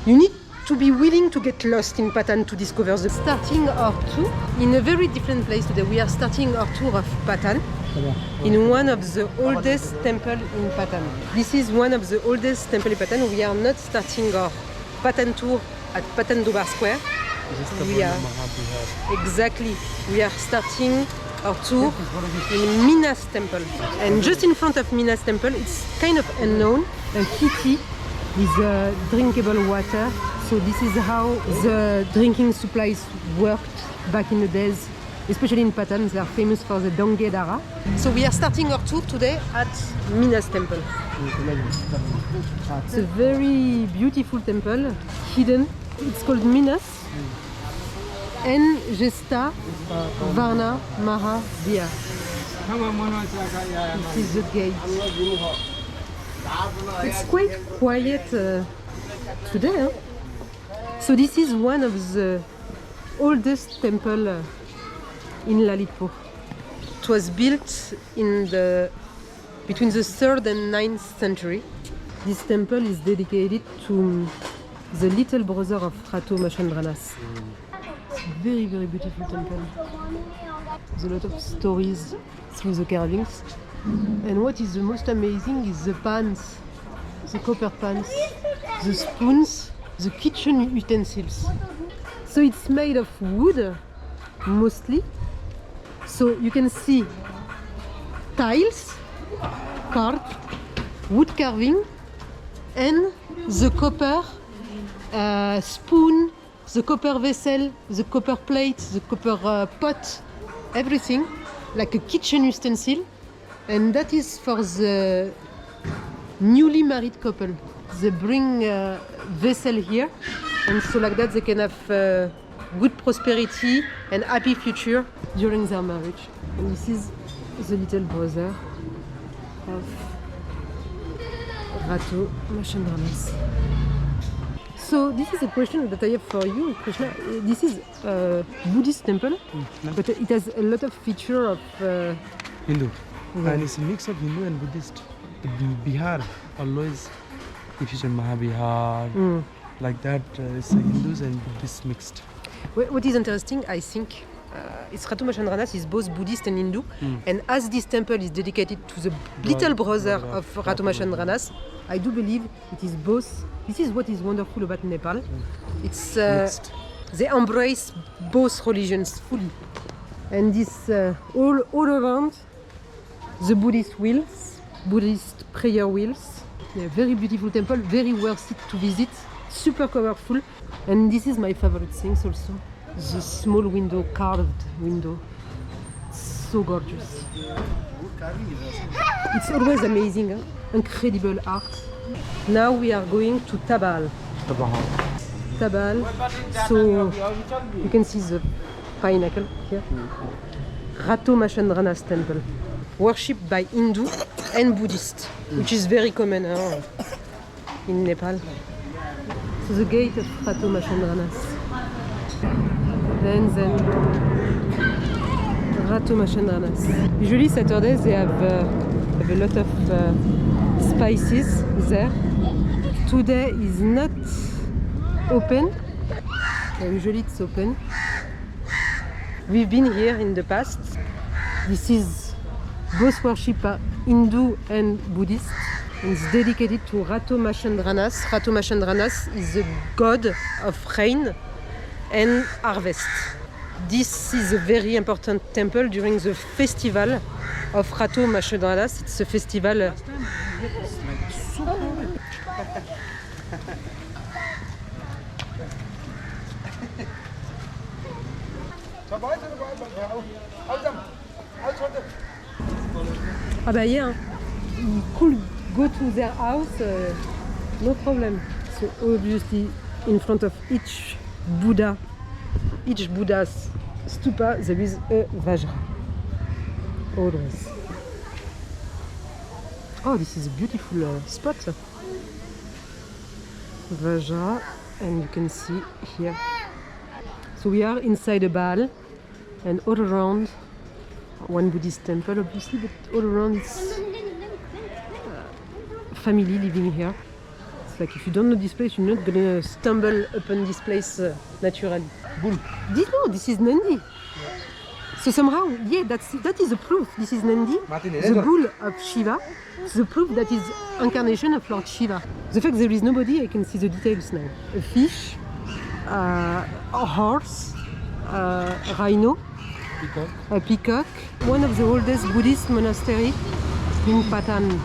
You need to be willing to get lost in Patan to discover the starting our tour in a very different place today. We are starting our tour of Patan in one of the oldest temples in Patan. This is one of the oldest temples in Patan. We are not starting our Patan tour at Patan Durbar Square. We are exactly. We are starting our tour in Minas Temple, and just in front of Minas Temple, it's kind of unknown. A kitty is drinkable water. So this is how the drinking supplies worked back in the days, especially in Patan. They are famous for the Dongge Dara. So we are starting our tour today at Minas Temple. It's a very beautiful temple, hidden. It's called Minas and Gesta Varna Mahavir. This is the gate. It's quite quiet today. Huh? So this is one of the oldest temple in Lalitpur. It was built in between the 3rd and 9th century. This temple is dedicated to the little brother of Ratu Machandranas. It's a very, very beautiful temple. There's a lot of stories through the carvings. And what is the most amazing is the pans, the copper pans, the spoons, the kitchen utensils. So it's made of wood, mostly. So you can see tiles, carved, wood carving, and the copper spoon, the copper vessel, the copper plate, the copper pot, everything, like a kitchen utensil. And that is for the newly married couple. They bring a vessel here, and so like that they can have good prosperity and happy future during their marriage. And this is the little brother of Ratu Machandranas. So this is a question that I have for you, Krishna. This is a Buddhist temple, but it has a lot of feature of Hindu. Yeah. And it's a mix of Hindu and Buddhist. Bihar always, if you say Mahabihar, like that, it's Hindus and Buddhists mixed. What is interesting, I think, is Ratu Machandranas is both Buddhist and Hindu, and as this temple is dedicated to the little brother of Ratu Machandranas, I do believe it is both. This is what is wonderful about Nepal. It's they embrace both religions fully, and this all around the Buddhist wheels, Buddhist prayer wheels. Yeah, very beautiful temple, very worth it to visit. Super colorful, and this is my favorite things also. The small window, carved window, so gorgeous. It's always amazing, huh? Incredible art. Now we are going to Tabal. Tabal, so you can see the pinnacle here. Ratu Machandranas temple, worshipped by Hindu and Buddhist, which is very common in Nepal. So the gate of Ratu Machandranas. And then Ratu Machandranas. Usually Saturdays they have a lot of spices there. Today is not open. Usually it's open. We've been here in the past. This is both worship are Hindu and Buddhist. And it's dedicated to Ratu Machandranas. Ratu Machandranas is the god of rain and harvest. This is a very important temple during the festival of Ratu Machandranas. It's a festival. Ah bah yeah, you could go to their house, no problem. So obviously in front of each Buddha's stupa there is a Vajra. Always. Oh, this is a beautiful spot. Vajra, and you can see here. So we are inside a Baal, and all around one Buddhist temple, obviously, but all around it's family living here. Like if you don't know this place, you're not gonna stumble upon this place naturally. Bull. This is Nandi. So somehow, yeah, that is a proof. This is Nandi, Martin, the bull of Shiva. The proof that is incarnation of Lord Shiva. The fact there is nobody, I can see the details now. A fish, a horse, a rhino, Peacock. a peacock. One of the oldest Buddhist monastery in Patan.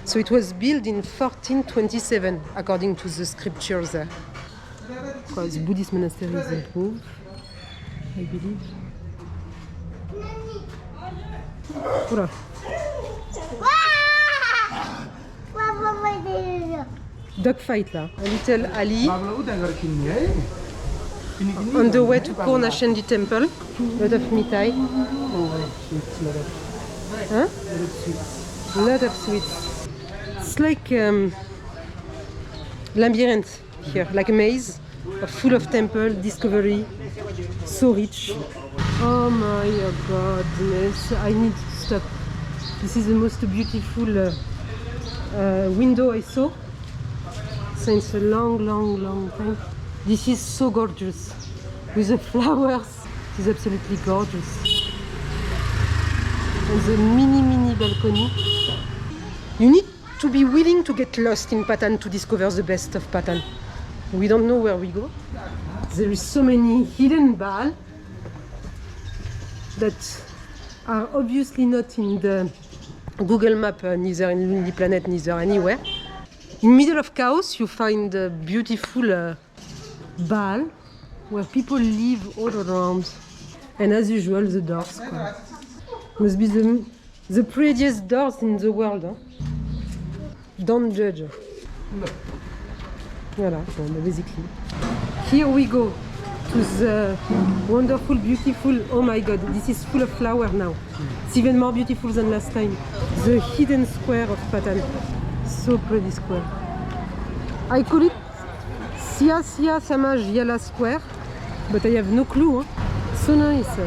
So it was built in 1427, according to the scriptures. Because Buddhist monastery is improved, I believe. Voilà. Dog fight là. A little Ali on the way to Purnashendi temple. Lot of mitai. Huh? Lot of sweets. It's like labyrinth here, like a maze, full of temple, discovery, so rich. Oh my goodness, I need to stop. This is the most beautiful window I saw since a long time. This is so gorgeous. With the flowers, it is absolutely gorgeous. And the mini balcony. You need to be willing to get lost in Patan to discover the best of Patan. We don't know where we go. There is so many hidden Baal that are obviously not in the Google map, neither in Lonely Planet, neither anywhere. In middle of chaos, you find a beautiful Baal where people live all around. And as usual, the doors. Quoi. Must be the prettiest doors in the world. Huh? Don't judge. Voilà, basically. Here we go to the wonderful, beautiful, oh my god, this is full of flower now. It's even more beautiful than last time. The hidden square of Patan. So pretty square. I call it Sia Samaj Yala Square, but I have no clue. Huh? So nice.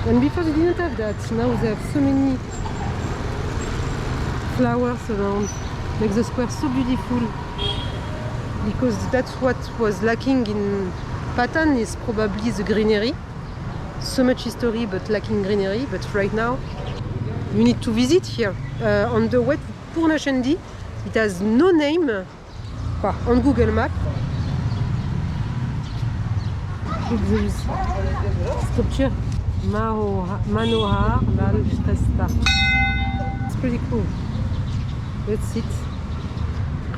And before they didn't have that. Now they have so many flowers around. Makes the square so beautiful. Because that's what was lacking in Patan, is probably the greenery. So much history but lacking greenery. But right now you need to visit here. On the way to Purnashendi, it has no name on Google Maps. There is sculpture Manohar Lal Shrestha. It's pretty cool. Let's sit,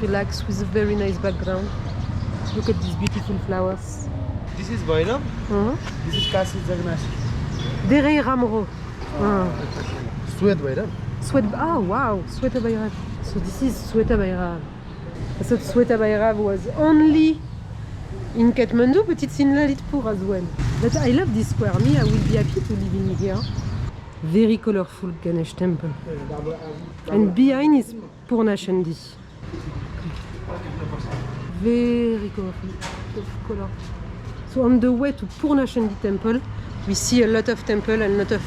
relax with a very nice background. Look at these beautiful flowers. This is Bhairav. This is Kasi Jagnath. Derei Ramro. Swet Bhairav. Oh wow, Sweta Bhairav. So this is Sweta Bhairav. I thought Sweta Bhairav was only in Kathmandu, but it's in Lalitpur as well. But I love this square. Me, I will be happy to live in here. Very colorful Ganesh temple. And behind is Purnashendi. Very colorful. So on the way to Purnashendi temple, we see a lot of temple and a lot of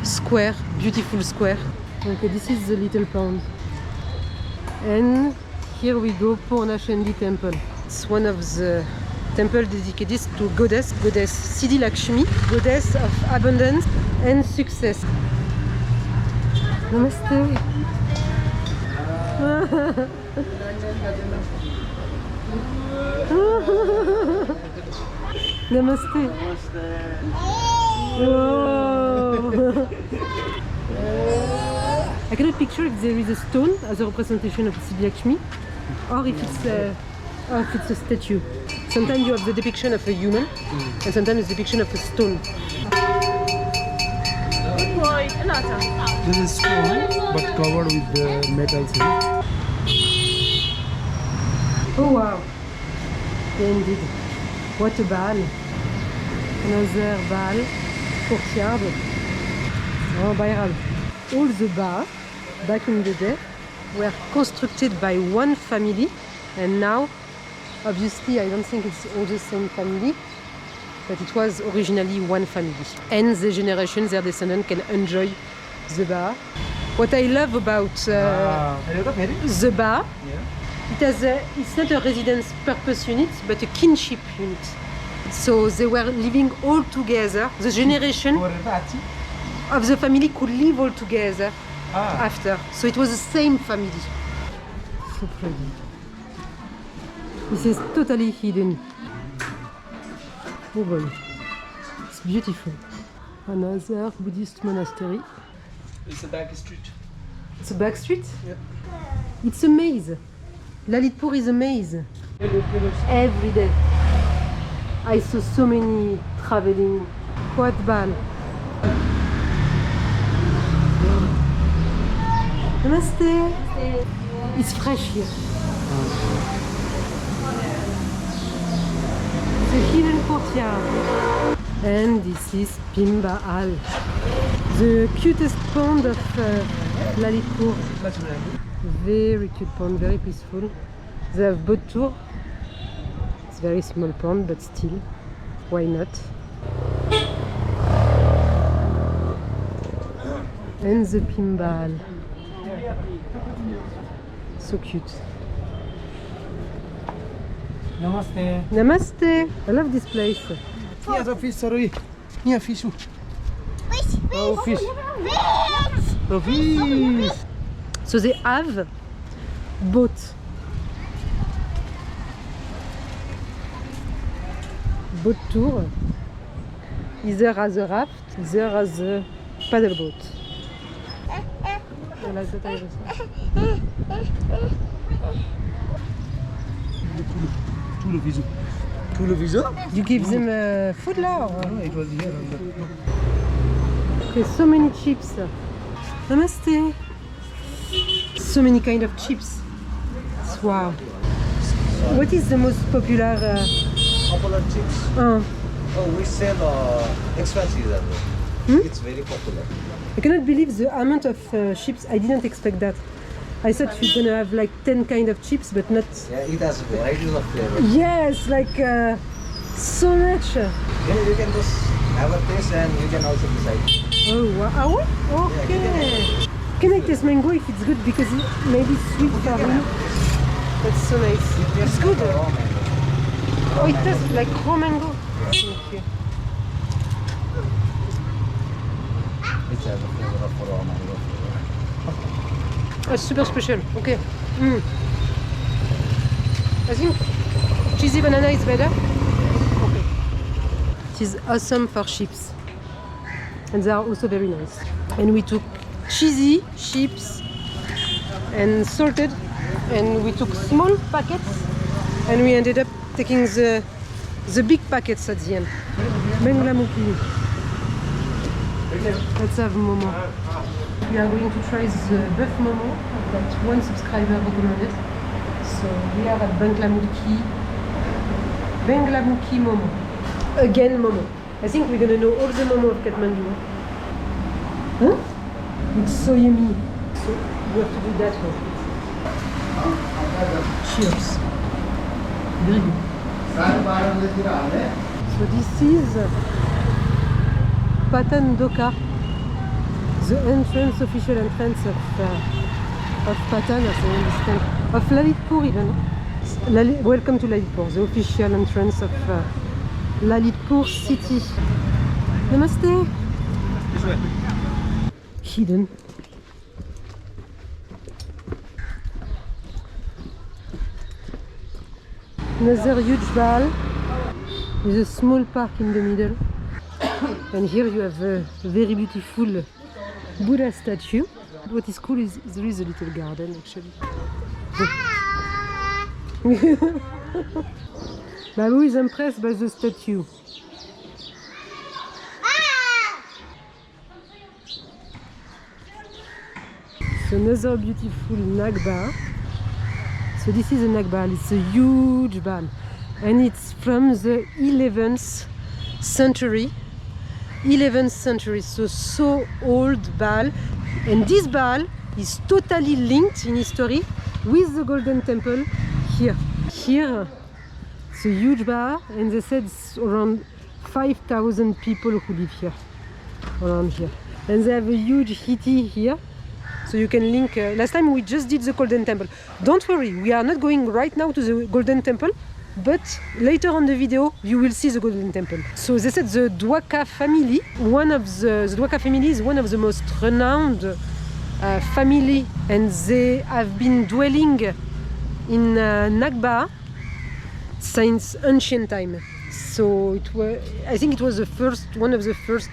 square, beautiful square. Okay, this is the little pond. And here we go, Purnashendi temple. It's one of the temples dedicated to goddess Siddhi Lakshmi, goddess of abundance and success. Namaste. Namaste. Whoa. I cannot picture if there is a stone as a representation of Siddhi Lakshmi, or if it's a statue. Sometimes you have the depiction of a human, and sometimes the depiction of a stone. This is stone, but covered with the metals. Oh wow! Indeed. What a Baal. Another Baal. Courtyard. Oh, Bhairav. All the Baal, back in the day, were constructed by one family, and now, obviously, I don't think it's all the same family, but it was originally one family. And the generation, their descendants, can enjoy the Baal. What I love about the bar, it's not a residence purpose unit, but a kinship unit. So they were living all together. The generation of the family could live all together after. So it was the same family. So pretty. This is totally hidden. Oh well. It's beautiful. Another Buddhist monastery. It's a back street. It's a back street? Yeah. It's a maze. Lalitpur is a maze. Every day. I saw so many traveling. Quad bal. Namaste. It's fresh here. The hidden courtyard. And this is Pimbahal, the cutest pond of Lalitpur. Very cute pond, very peaceful. They have boat tour. It's a very small pond, but still, why not? And the Pimbahal. So cute. Namaste. Namaste. I love this place. Here's a fish, sorry. Here, fish. Oh, fish. Oh, fish. So they have boat. Boat tour. Either as a raft, either as a paddle boat. Tout le visou. Tout le visou? You give them food now? No, it was here on the... Okay, so many chips. Namaste. So many kind of chips. Wow. What is the most popular? Popular chips. Oh, we sell extra cheese as well. It's very popular. I cannot believe the amount of chips. I didn't expect that. I thought you're gonna have like 10 kind of chips, but not. Yeah, it has varieties of flavors. Yes, like so much. You can just have a taste and you can also decide. Oh wow! Okay. Can I taste mango if it's good because it may be sweet for me? That's so nice. It's good. Raw mango. Oh, it tastes like raw mango. Thank you. It has a flavor of raw mango. Oh, it's super special. Okay. I think cheesy banana is better. Okay. It is awesome for chips. And they are also very nice. And we took cheesy chips and salted, and we took small packets, and we ended up taking the big packets at the end. Banglamuki. Let's have momo. We are going to try the buff momo that one subscriber recommended. So we are at Banglamuki momo. Again momo. I think we're gonna know all the momo of Kathmandu. Huh? It's so yummy. So you have to do that one. Cheers. Very good. So this is Patan Doka, the entrance, official entrance of Patan, as I understand, of Lalitpur even. Welcome to Lalitpur, the official entrance of Lalitpur city. Namaste. Hidden. Another huge ball with a small park in the middle. And here you have a very beautiful Buddha statue. What is cool is there is a little garden actually. Babu is impressed by the statue. So another beautiful Nagbar. So this is a Nagbar, it's a huge bal. And it's from the 11th century. 11th century, so old bal. And this bal is totally linked in history with the Golden Temple here. Here, it's a huge bar, and they said it's around 5,000 people who live here, around here. And they have a huge hiti here, So you can link. Last time we just did the Golden Temple. Don't worry, we are not going right now to the Golden Temple, but later on the video you will see the Golden Temple. So they said the Dwaka family, the Dwaka family is one of the most renowned family, and they have been dwelling in Nagba since ancient time. So I think it was one of the first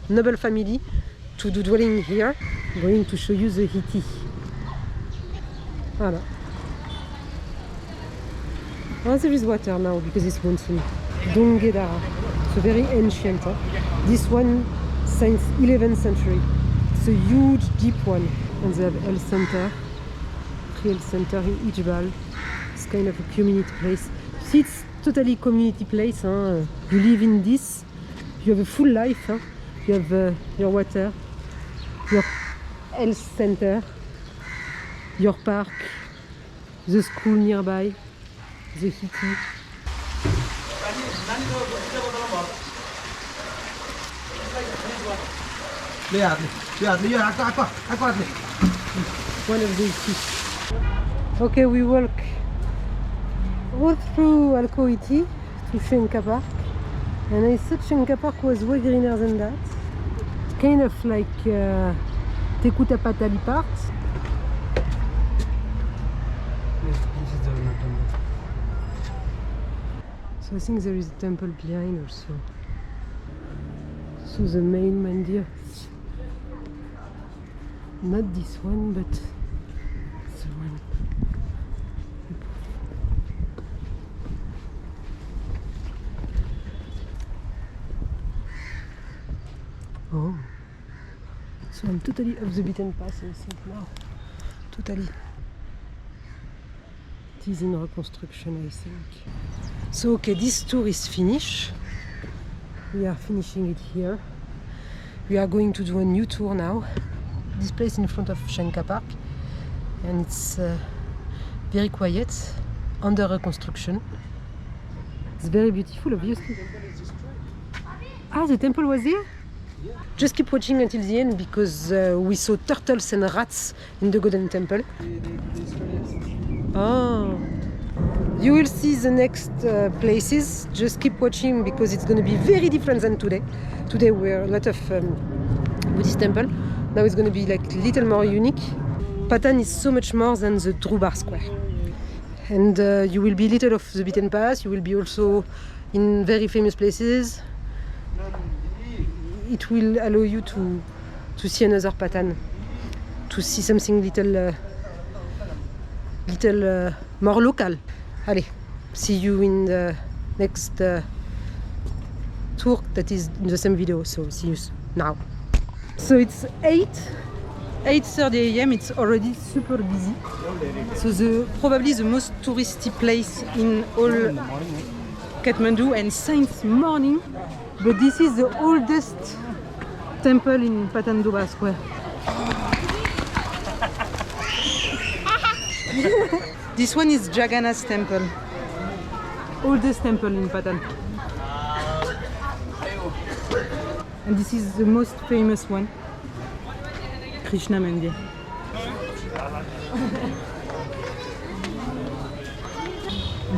noble family to do dwelling here. I'm going to show you the Hiti. Voilà. Oh, there is water now because it's monsoon. Dongedara. It's very ancient. Huh? This one since 11th century. It's a huge, deep one. And they have health center. Health center in Ijbal. It's kind of a community place. See, it's totally community place. Huh? You live in this. You have a full life. Huh? You have your water, your health center, your park, the school nearby, the city. One of the cities. Okay, we walk all through Alcoiti to Shenka Park, and I thought Shenka Park was way greener than that. It's kind of like Tekutapatali Park. So I think there is a temple behind also. So the main mandir. Not this one, but the one. Oh, so I'm totally off the beaten path, I think now. Totally. It is in reconstruction, I think. So, okay, this tour is finished. We are finishing it here. We are going to do a new tour now. This place in front of Shenka Park, and it's very quiet, under reconstruction. It's very beautiful, obviously. Ah, the temple was here? Just keep watching until the end because we saw turtles and rats in the Golden Temple. Oh, you will see the next places. Just keep watching because it's going to be very different than today. Today were a lot of Buddhist temple. Now it's going to be like a little more unique. Patan is so much more than the Drubar Square. And you will be little off the beaten path. You will be also in very famous places. It will allow you to see another Patan, to see something little more local. Allez, see you in the next tour that is in the same video. So see you now. So it's 8:30 a.m. It's already super busy. So probably the most touristy place in all Kathmandu, and since morning. But this is the oldest temple in Patan Dhuba Square. This one is Jagannath's temple. Oldest temple in Patan. And this is the most famous one. Krishna Mandir.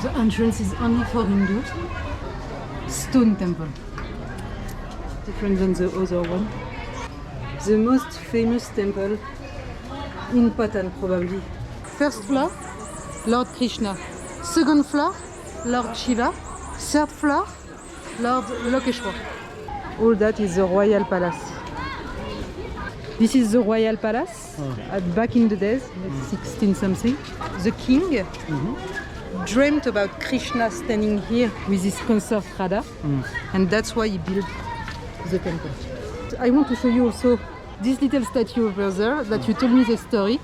The entrance is only for Hindu. Stone temple. Different than the other one. The most famous temple in Patan probably. First floor, Lord Krishna. Second floor, Lord Shiva. Third floor, Lord Lokeshwar. All that is the royal palace. This is the royal palace. Back in the days, 16 something. The king dreamt about Krishna standing here with his consort Radha, and that's why he built the temple. I want to show you also this little statue over there that you told me the story.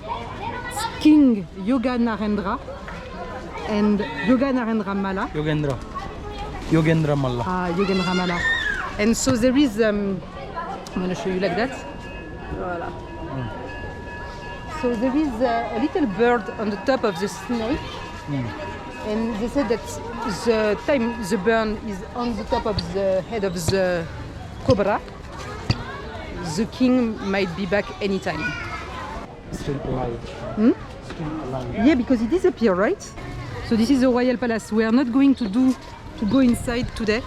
It's King Yoga Narendra and Yoga Narendra Malla. Yogendra Malla. Yogendra Malla. And so there is, I'm going to show you like that. Voila. So there is a little bird on the top of the snake. And they said that the time the bird is on the top of the head of the cobra, the king might be back anytime. Still alive. Hmm? Still alive. Yeah, because it disappeared, right? So this is the Royal Palace. We are not going to go inside today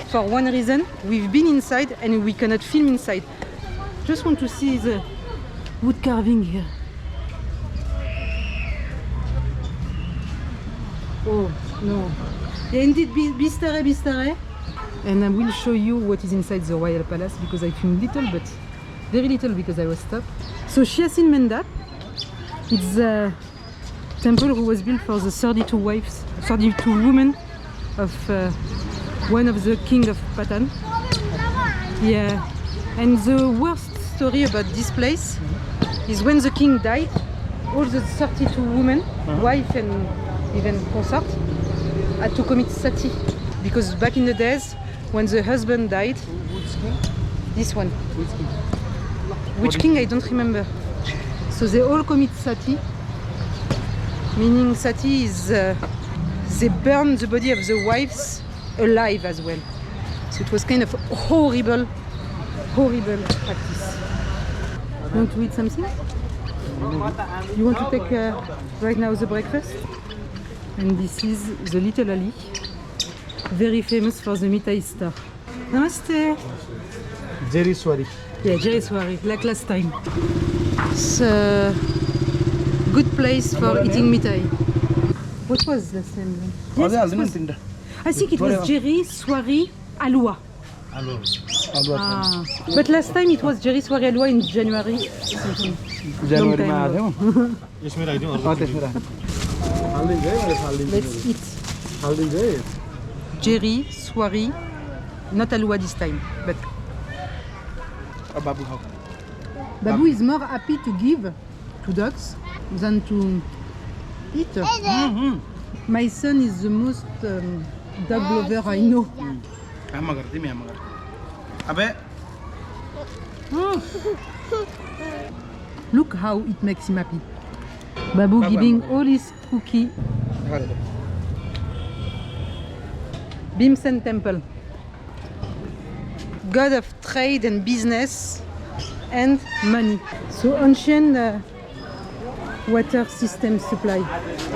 for one reason. We've been inside and we cannot film inside. Just want to see the wood carving here. Oh no. Yeah, indeed, Bistare, Bistare. And I will show you what is inside the Royal Palace because I filmed little, but very little because I was stopped. So Chiasin Mendap, it's a temple who was built for the 32 wives, 32 women of one of the king of Patan. Yeah, and the worst story about this place is when the king died, all the 32 women, wife and even consort, had to commit sati because back in the days when the husband died, this one. Which king I don't remember. So they all commit sati, meaning sati is they burn the body of the wives alive as well. So it was kind of horrible practice. You want to eat something? You want to take right now the breakfast? And this is the Little Ali, very famous for the Mithai star. Namaste. Jerry Swari. Yeah, Jerry Soiree, like last time. It's a good place for eating mithai. What was the same? Yes, it was, I think it was Jerry Soiree Alwa. Ah, but last time it was Jerry Soiree Alwa in January. Something. Let's eat. Jerry Soiree, not Alwa this time, but. Babu, how? Babu is more happy to give to dogs than to eat. My son is the most dog lover I know. Look how it makes him happy. Babu giving all his cookie. Bhimsen Temple. God of trade and business and money. So ancient water system supply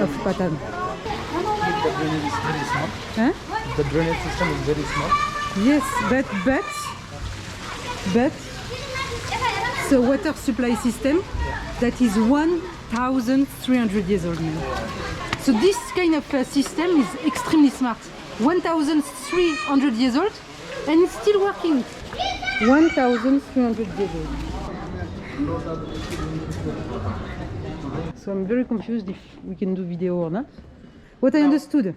of Patan. The drainage is very small. Huh? The drainage system is very small. Yes, but the water supply system that is 1,300 years old now. So this kind of system is extremely smart. 1,300 years old and it's still working. 1,300 years old. So I'm very confused if we can do video or not. What I understood,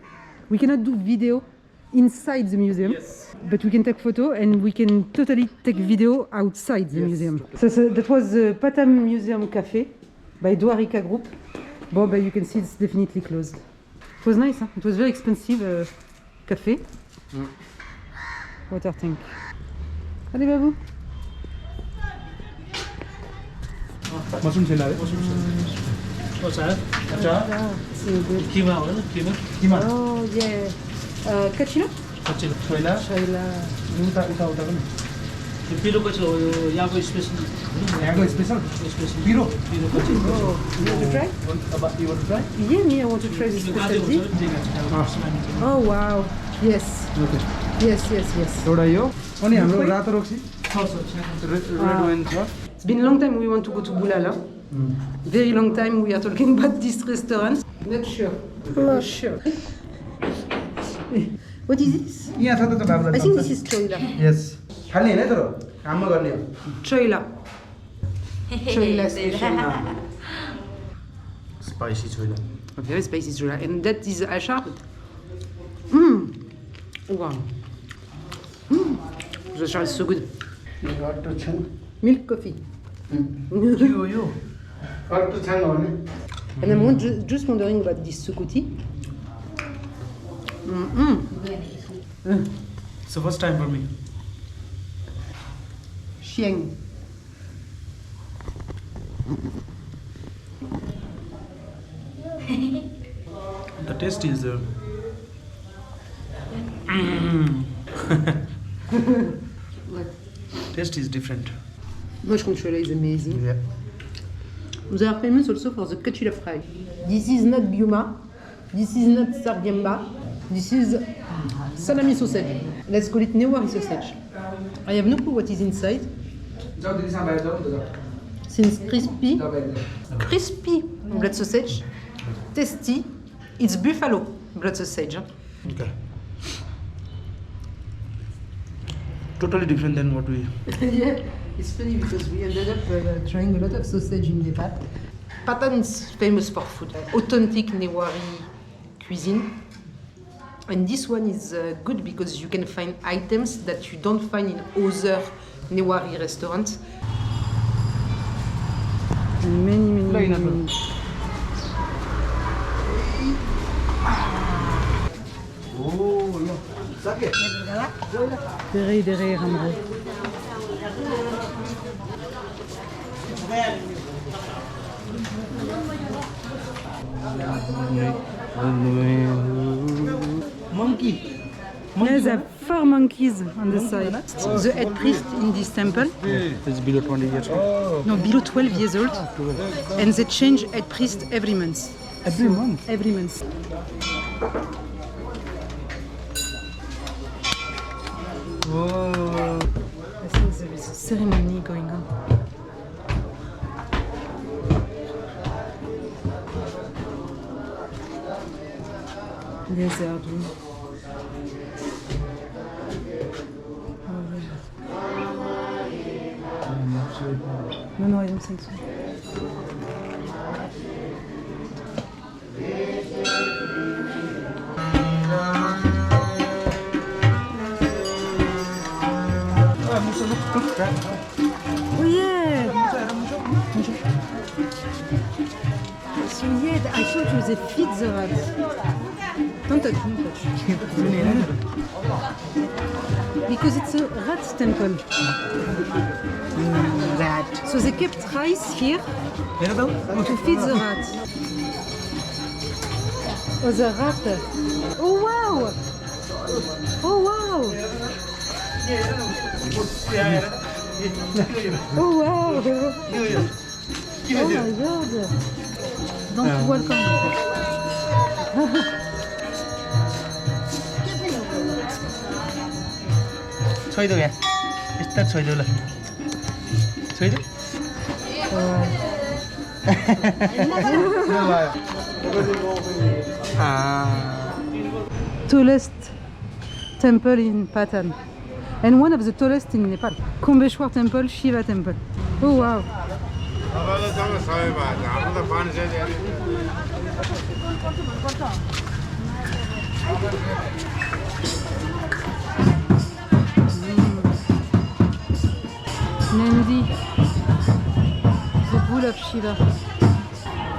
we cannot do video inside the museum, but we can take photo and we can totally take video outside the museum. So that was the Patan Museum Cafe by Dwarika Group. But you can see it's definitely closed. It was nice, huh? It was very expensive cafe. Water tank. Allez Babou. Mushroom chilla. Kima. Oh yeah. Kachilo? Choila. Shaila. पिरोको छ यो यहाँको special Mango special. Piro. पिरोको चाहिँ Oh, you want to try? You want to try? Yeah, me, I want to try this special dish. Oh wow. Yes. Okay. Yes. एउटा यो अनि हाम्रो रातो रक्सी red wine छ. It's been a long time we want to go to Bulala. Very long time we are talking about this restaurant. Not sure. Not sure. What is this? यहाँ छ त बाबुलाई. I think this is choila. Yes. खाली हैन तर काममा गर्ने हो. Choila. Choila station. Spicy choila. Very spicy choila. And that is ashar. Wow. The ashar is so good. Milk coffee. यो अर्को छान हो नि. And I'm just wondering about this sukuti. It's the first time for me. Xiang. The taste is taste is different. Mushroom choila is amazing. Yeah. They are famous also for the ketchup fry. This is not biuma, this is not sargemba, this is salami sausage. Let's call it Newari sausage. I have no clue what is inside. Since crispy blood sausage, tasty. It's buffalo blood sausage. Okay. Totally different than what we. Yeah, it's funny because we ended up trying a lot of sausage in Nepal. Patan is famous for food, authentic Newari cuisine. And this one is good because you can find items that you don't find in other Newari restaurants. Many. Oh, yeah. Sake. Dere ramro. Monkey. There's 4 monkeys on the side. The head priest in this temple, It's below 20 years old. no, below 12 years old, and they change head priest every month. Every month. Every month. Whoa. I think there is a ceremony going on. Yes, they are doing. No, I don't think so. Oh yeah! So yeah, I thought it was a feed the rat. Don't touch, don't touch. Because it's a rat temple. Rat. So they kept rice here to feed the rat. Oh, the rat. Oh wow! Oh wow! Oh wow! Oh my god! Don't welcome. छोइदेऊ यहाँ यस्ता छोइदेऊ ल छोइदेऊ Tallest temple in Patan and one of the tallest in Nepal. Kombeshwar temple, Shiva temple. Oh wow! Nandi, the bull of Shiva.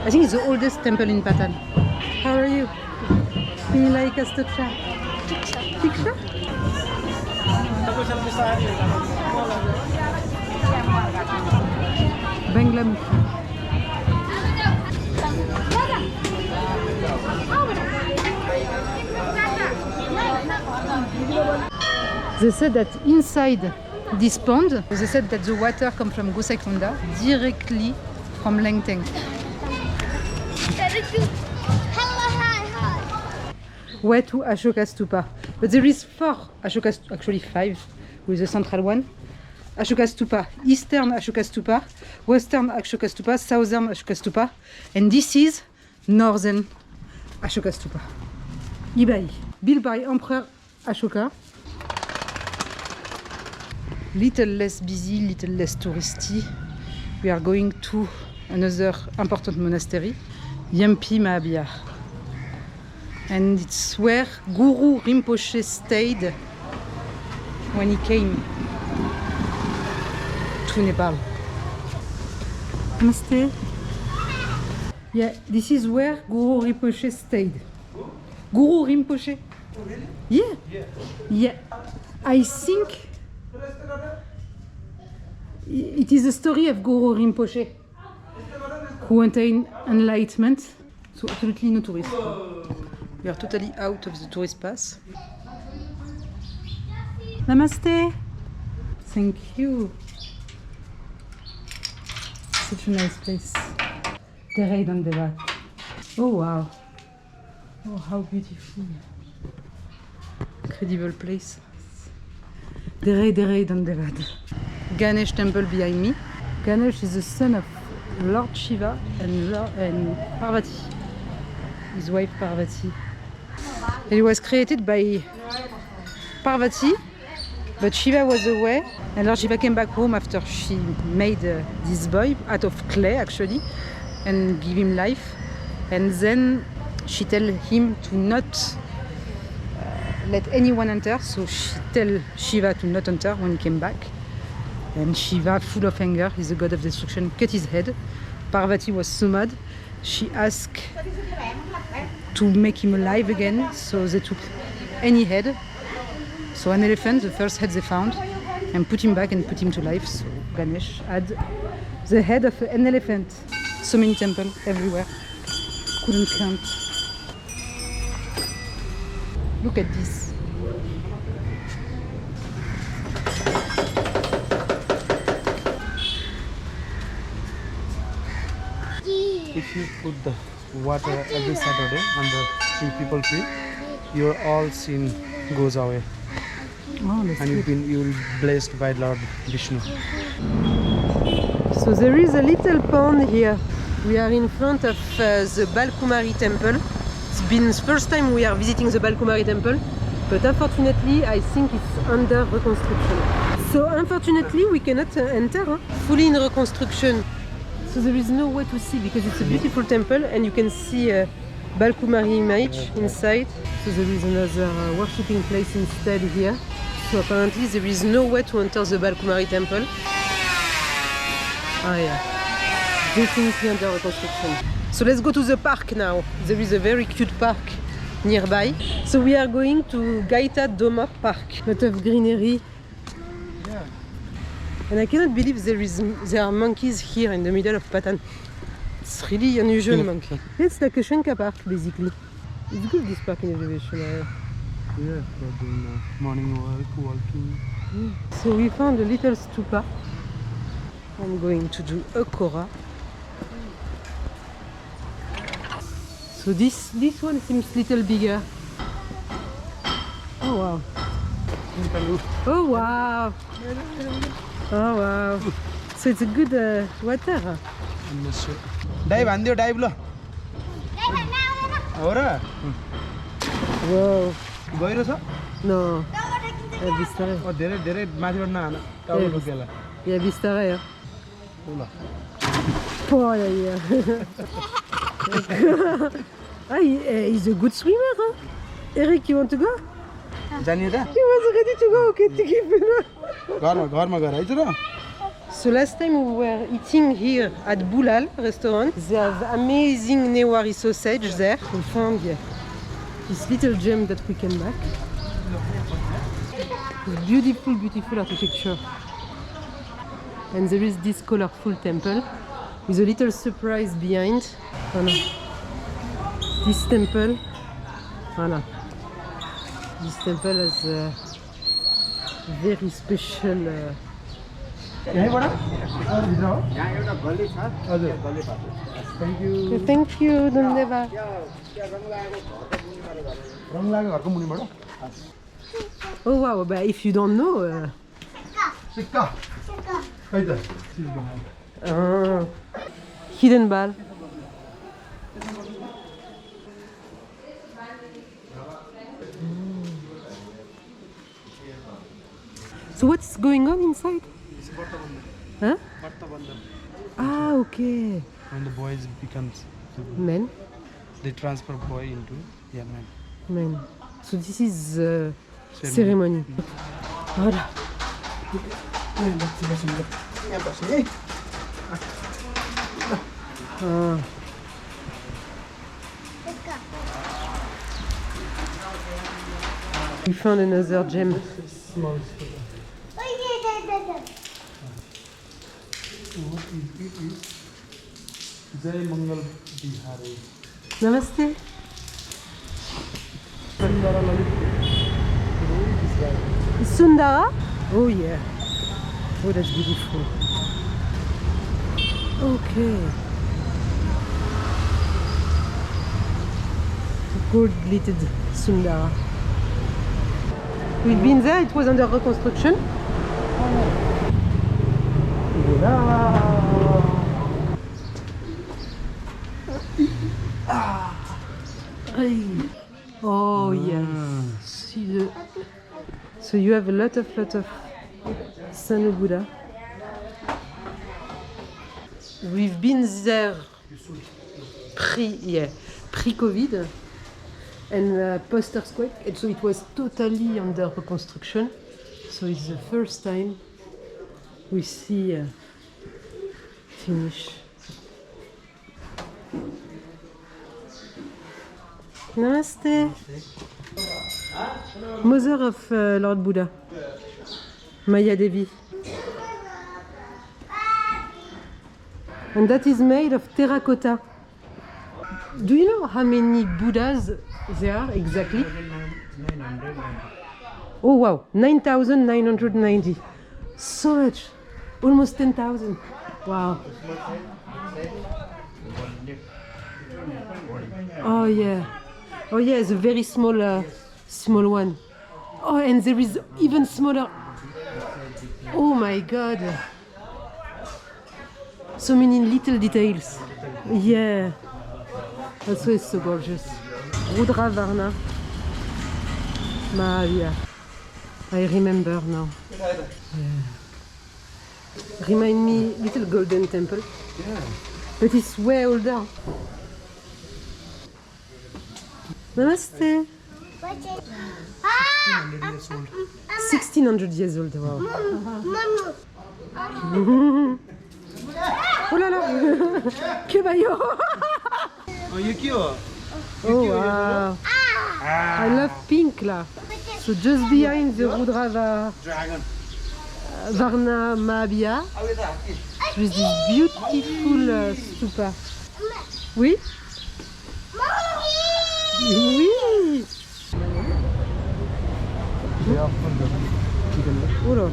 I think it's the oldest temple in Patan. How are you? Can you like us to chat? Picture? Bangladesh. They said that inside this pond, they said that the water comes from Gosaikonda directly from Lengteng. Way to Ashoka Stupa. But there is 4 Ashoka, actually 5, with the central one. Ashoka Stupa, Eastern Ashoka Stupa, Western Ashoka Stupa, Southern Ashoka Stupa, and this is Northern Ashoka Stupa. Ibai, built by Emperor Ashoka. Little less busy, little less touristy. We are going to another important monastery, Yampi Mahabihar. And it's where Guru Rinpoche stayed when he came to Nepal. Namaste. Yeah, this is where Guru Rinpoche stayed. Guru Rinpoche? Oh, really? Yeah. Yeah. I think it is a story of Guru Rinpoche who attained enlightenment. So absolutely no tourists. We are totally out of the tourist pass. Namaste. Thank you. Such a nice place. Terei Dandevat. Oh wow. Oh, how beautiful. Incredible place. Terei Dandevat. Ganesh temple behind me. Ganesh is the son of Lord Shiva and Parvati. His wife Parvati. It was created by Parvati, but Shiva was away, and Lord Shiva came back home after she made this boy out of clay actually and give him life, and then she tell him to not let anyone enter, so she tell Shiva to not enter when he came back, and Shiva, full of anger, he's the god of destruction, cut his head. Parvati was so mad, she asked to make him alive again, so they took any head. So an elephant, the first head they found, and put him back and put him to life. So Ganesh had the head of an elephant. So many temples everywhere. Couldn't count. Look at this. If you put the water every Saturday on the three people tree, your all sin goes away. Oh, that's And good. you will be blessed by Lord Vishnu. So there is a little pond here. We are in front of the Balkumari temple. It's been the first time we are visiting the Balkumari temple, but unfortunately I think it's under reconstruction. So unfortunately we cannot enter, fully in reconstruction. So there is no way to see because it's a beautiful temple and you can see a Balkumari image inside. So there is another worshipping place instead here. So apparently there is no way to enter the Balkumari temple. Ah yeah, definitely under reconstruction. So let's go to the park now. There is a very cute park nearby. So we are going to Gaita Doma Park. Lot of greenery. Yeah. And I cannot believe there are monkeys here in the middle of Patan. It's really unusual monkey. It's like a Shanka park basically. It's good this park in elevation area. Yeah, for doing morning walking. So we found a little stupa. I'm going to do a kora. So this one seems a little bigger. Oh wow. Oh wow. Oh wow. So it's a good water. Dive, and dive lo. Ahora? Wow. गहिरो छ? No. बिस्तारै. ओ धेरै धेरै माथिबाट नहान. टाउको ढोकेला. Yeah, बिस्तारै हो. ल. Oh yeah. He's a good swimmer, huh? Eric, you want to go? जानिए त? He was ready to go. Okay, to keep it. घरमा गएर है त र? So last time we were eating here at Bulal restaurant. They have amazing Newari sausage there. We found this little gem that we came back. Beautiful, beautiful architecture. And there is this colorful temple with a little surprise behind. Voilà. This temple, voilà. This temple has a very special. यहीँबाट? भित्र हो? यहाँ एउटा गल्ली छ. हजुर, गल्ली छ. Thank you. Okay, thank you, Dandeva. रङ लाग्यो घरको मुनिबाट? Oh wow, but if you don't know. सिक्का. खै त? Hidden ball. So what's going on inside? Huh? Ah, okay. When the boys becomes Men. they transfer boy into man. Men. So this is ceremony. Voilà. Ah. We found another gem. Jai Mangal Bihari. Namaste. Sundara Lalit. Sundara? Oh yeah. Oh, that's beautiful. Okay. gold-plated Sundara. We've been there, it was under reconstruction. Oh yes. See the... So you have a lot of Sanu Buddha. We've been there pre-COVID and post-earthquake, and so it was totally under reconstruction. So it's the first time we see finish. Namaste. Mother of Lord Buddha, Maya Devi. And that is made of terracotta. Do you know how many Buddhas there are exactly? 990. Oh wow, 9,990. So much. Almost 10,000. Wow. Oh yeah. Oh yeah, it's a very small small one. Oh, and there is even smaller. Oh my god. So many little details. Yeah. That's why it's so gorgeous. Rudra Varna. Mahavira. I remember now. Yeah. Remind me little golden temple. Yeah. But it's way older. Namaste. 1,600 years old. 1600 years old, wow. Oh là là. Que baillot. Oh, Yukio! Oh wow. I love pink là. So just behind the Rudra Varna Mahabira, with this beautiful stupa. Oui? Oui! Oh là.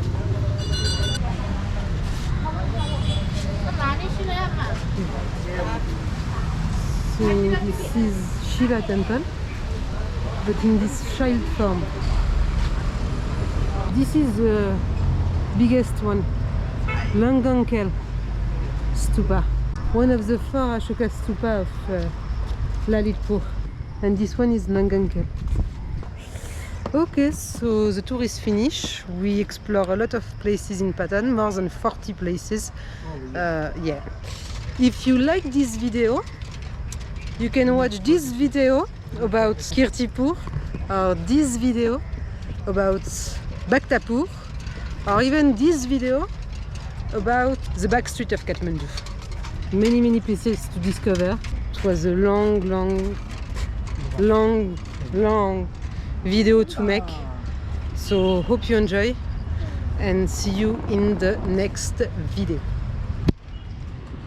So this is Shiva temple, but in this child form. This is the biggest one, Langankel stupa, one of the 4 Ashoka stupa of Lalitpur, and this one is Langankel. Okay, so the tour is finished. We explore a lot of places in Patan, more than 40 places. Yeah. If you like this video, you can watch this video about Kirtipur, or this video about Bhaktapur, or even this video about the back street of Kathmandu. Many places to discover. It was a long video to make. So hope you enjoy and see you in the next video.